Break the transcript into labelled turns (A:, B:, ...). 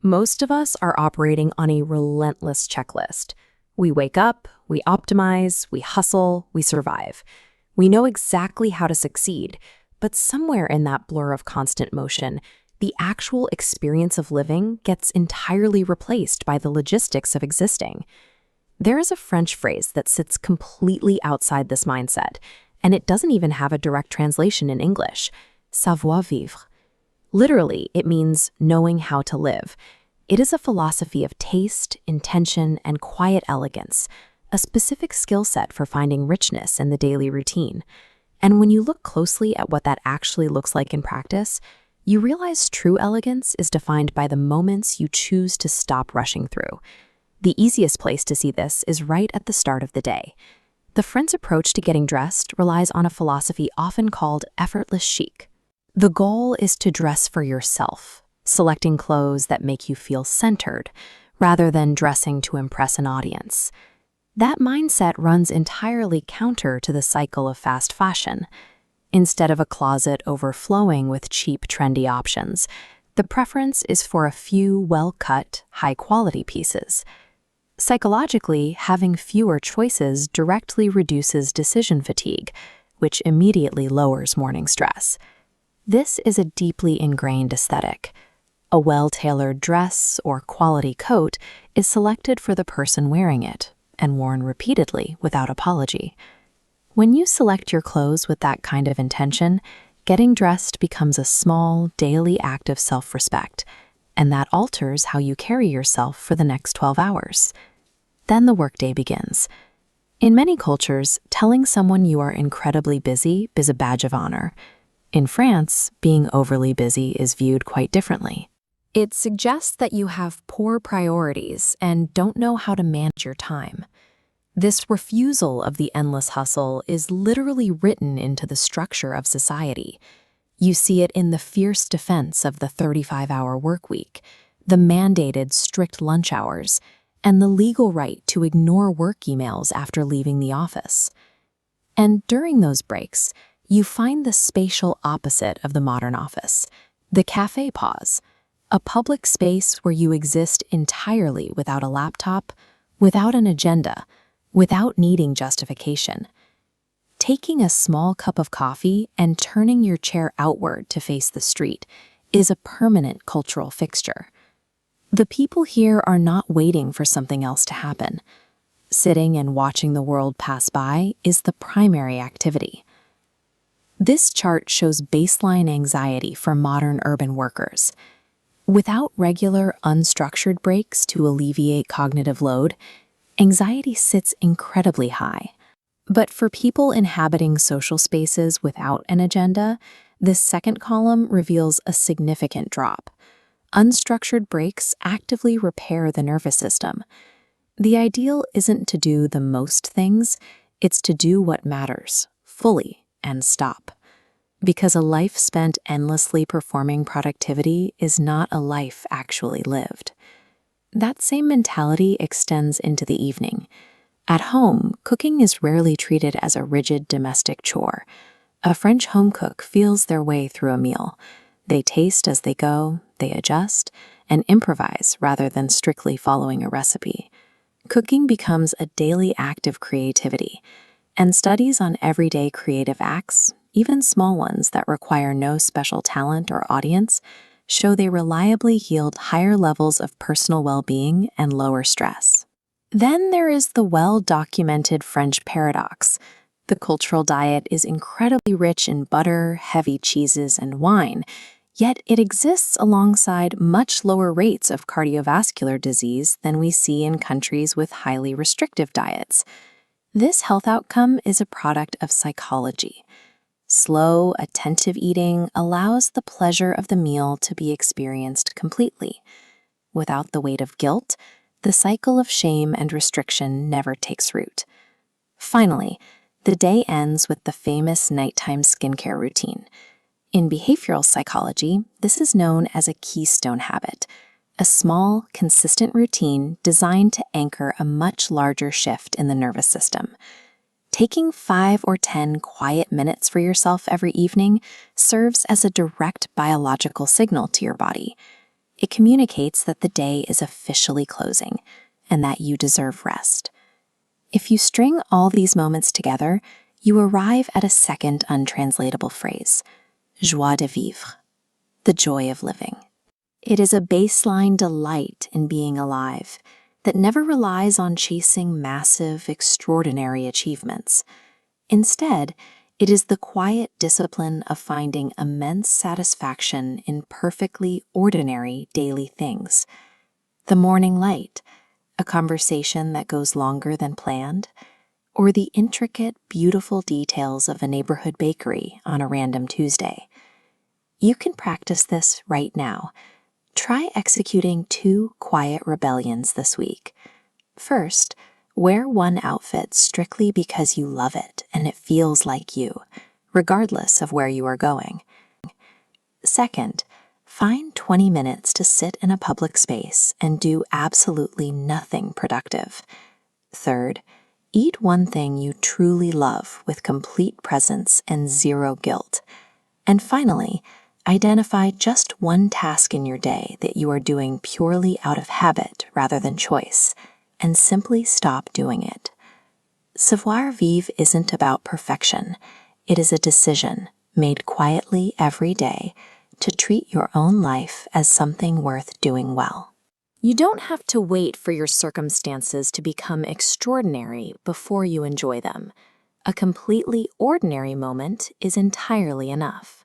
A: Most of us are operating on a relentless checklist. We wake up, we optimize, we hustle, we survive. We know exactly how to succeed, but somewhere in that blur of constant motion, the actual experience of living gets entirely replaced by the logistics of existing. There is a French phrase that sits completely outside this mindset, and it doesn't even have a direct translation in English: savoir-vivre. Literally, it means knowing how to live. It is a philosophy of taste, intention, and quiet elegance, a specific skill set for finding richness in the daily routine. And when you look closely at what that actually looks like in practice, you realize true elegance is defined by the moments you choose to stop rushing through. The easiest place to see this is right at the start of the day. The French approach to getting dressed relies on a philosophy often called effortless chic. The goal is to dress for yourself, selecting clothes that make you feel centered, rather than dressing to impress an audience. That mindset runs entirely counter to the cycle of fast fashion. Instead of a closet overflowing with cheap, trendy options, the preference is for a few well-cut, high-quality pieces. Psychologically, having fewer choices directly reduces decision fatigue, which immediately lowers morning stress. This is a deeply ingrained aesthetic. A well-tailored dress or quality coat is selected for the person wearing it and worn repeatedly without apology. When you select your clothes with that kind of intention, getting dressed becomes a small, daily act of self-respect, and that alters how you carry yourself for the next 12 hours. Then the workday begins. In many cultures, telling someone you are incredibly busy is a badge of honor. In France, being overly busy is viewed quite differently. It suggests that you have poor priorities and don't know how to manage your time. This refusal of the endless hustle is literally written into the structure of society. You see it in the fierce defense of the 35-hour workweek, the mandated strict lunch hours, and the legal right to ignore work emails after leaving the office. And during those breaks, you find the spatial opposite of the modern office, the Café Pause, a public space where you exist entirely without a laptop, without an agenda, without needing justification. Taking a small cup of coffee and turning your chair outward to face the street is a permanent cultural fixture. The people here are not waiting for something else to happen. Sitting and watching the world pass by is the primary activity. This chart shows baseline anxiety for modern urban workers. Without regular, unstructured breaks to alleviate cognitive load, anxiety sits incredibly high. But for people inhabiting social spaces without an agenda, this second column reveals a significant drop. Unstructured breaks actively repair the nervous system. The ideal isn't to do the most things, it's to do what matters, fully, and stop. Because a life spent endlessly performing productivity is not a life actually lived. That same mentality extends into the evening. At home, cooking is rarely treated as a rigid domestic chore. A French home cook feels their way through a meal. They taste as they go, they adjust, and improvise rather than strictly following a recipe. Cooking becomes a daily act of creativity, and studies on everyday creative acts, even small ones that require no special talent or audience, show they reliably yield higher levels of personal well-being and lower stress. Then there is the well-documented French paradox. The cultural diet is incredibly rich in butter, heavy cheeses, and wine, yet it exists alongside much lower rates of cardiovascular disease than we see in countries with highly restrictive diets. This health outcome is a product of psychology. Slow, attentive eating allows the pleasure of the meal to be experienced completely. Without the weight of guilt, the cycle of shame and restriction never takes root. Finally, the day ends with the famous nighttime skincare routine. In behavioral psychology, this is known as a keystone habit, a small, consistent routine designed to anchor a much larger shift in the nervous system. Taking 5 or 10 quiet minutes for yourself every evening serves as a direct biological signal to your body. It communicates that the day is officially closing and that you deserve rest. If you string all these moments together, you arrive at a second untranslatable phrase, joie de vivre, the joy of living. It is a baseline delight in being alive that never relies on chasing massive, extraordinary achievements. Instead, it is the quiet discipline of finding immense satisfaction in perfectly ordinary daily things. The morning light, a conversation that goes longer than planned, or the intricate, beautiful details of a neighborhood bakery on a random Tuesday. You can practice this right now. Try executing 2 quiet rebellions this week. First, wear one outfit strictly because you love it and it feels like you, regardless of where you are going. Second, find 20 minutes to sit in a public space and do absolutely nothing productive. Third, eat one thing you truly love with complete presence and zero guilt. And finally, identify just one task in your day that you are doing purely out of habit rather than choice, and simply stop doing it. Savoir-vivre isn't about perfection. It is a decision made quietly every day to treat your own life as something worth doing well. You don't have to wait for your circumstances to become extraordinary before you enjoy them. A completely ordinary moment is entirely enough.